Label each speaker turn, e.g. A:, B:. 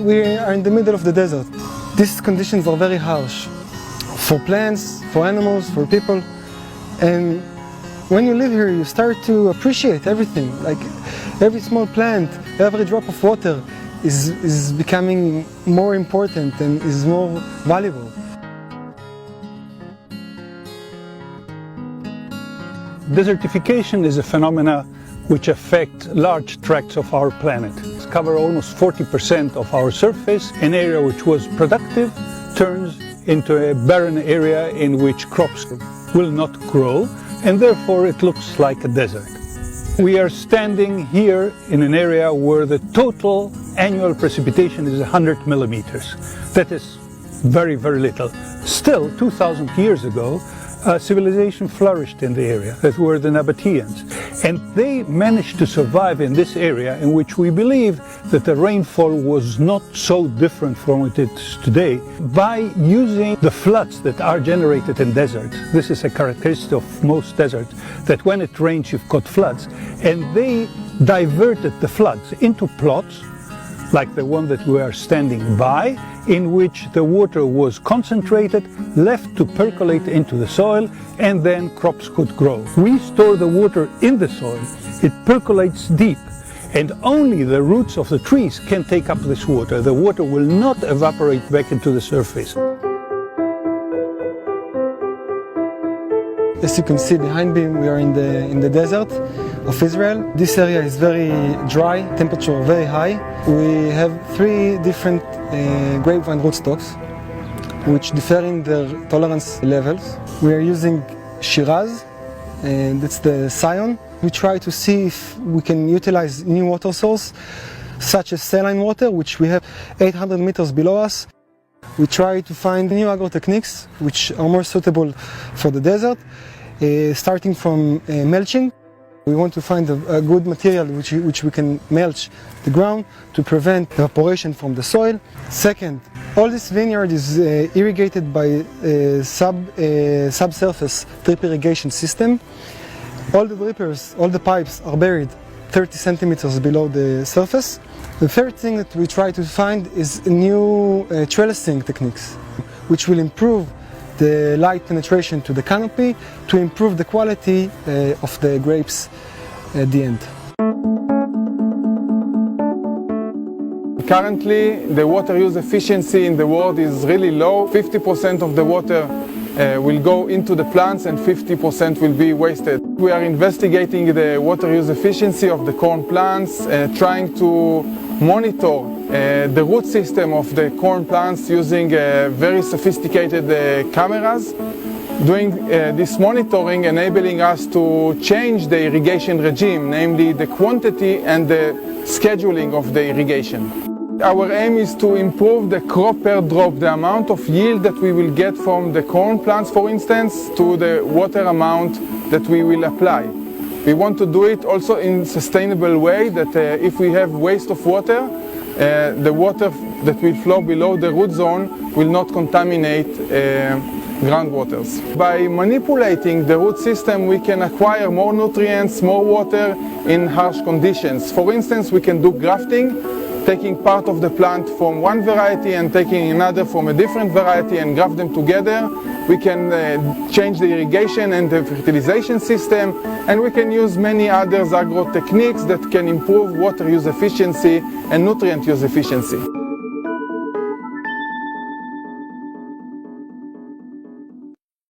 A: we are in the middle of the desert. These conditions are very harsh for plants, for animals, for people. And when you live here, you start to appreciate everything. Like every small plant, every drop of water is becoming more important and is more valuable.
B: Desertification is a phenomena which affects large tracts of our planet. It covers almost 40% of our surface. An area which was productive turns into a barren area in which crops will not grow, and therefore it looks like a desert. We are standing here in an area where the total annual precipitation is 100 millimeters. That is very, very little. Still, 2,000 years ago, civilization flourished in the area, that were the Nabateans. And they managed to survive in this area in which we believe that the rainfall was not so different from what it is today by using the floods that are generated in deserts. This is a characteristic of most deserts, that when it rains you've got floods. And they diverted the floods into plots, like the one that we are standing by, in which the water was concentrated, left to percolate into the soil, and then crops could grow. We store the water in the soil, it percolates deep, and only the roots of the trees can take up this water. The water will not evaporate back into the surface.
A: As you can see behind me, we are in the desert of Israel. This area is very dry, temperature very high. We have 3 different grapevine rootstocks, which differ in their tolerance levels. We are using Shiraz, and that's the Sion. We try to see if we can utilize new water source, such as saline water, which we have 800 meters below us. We try to find new agro techniques which are more suitable for the desert, starting from mulching. We want to find a good material which we can mulch the ground to prevent evaporation from the soil. Second, all this vineyard is irrigated by a subsurface drip irrigation system. All the drippers, all the pipes are buried 30 centimeters below the surface. The third thing that we try to find is new trellising techniques, which will improve the light penetration to the canopy to improve the quality of the grapes at the end.
C: Currently, the water use efficiency in the world is really low. 50% of the water will go into the plants and 50% will be wasted. We are investigating the water use efficiency of the corn plants, trying to monitor the root system of the corn plants using very sophisticated cameras. Doing this monitoring enabling us to change the irrigation regime, namely the quantity and the scheduling of the irrigation. Our aim is to improve the crop per drop, the amount of yield that we will get from the corn plants, for instance, to the water amount that we will apply. We want to do it also in a sustainable way, that if we have waste of water, the water that will flow below the root zone will not contaminate groundwaters. By manipulating the root system, we can acquire more nutrients, more water in harsh conditions. For instance, we can do grafting, taking part of the plant from one variety and taking another from a different variety and graft them together. We can change the irrigation and the fertilization system, and we can use many other agro techniques that can improve water use efficiency and nutrient use efficiency.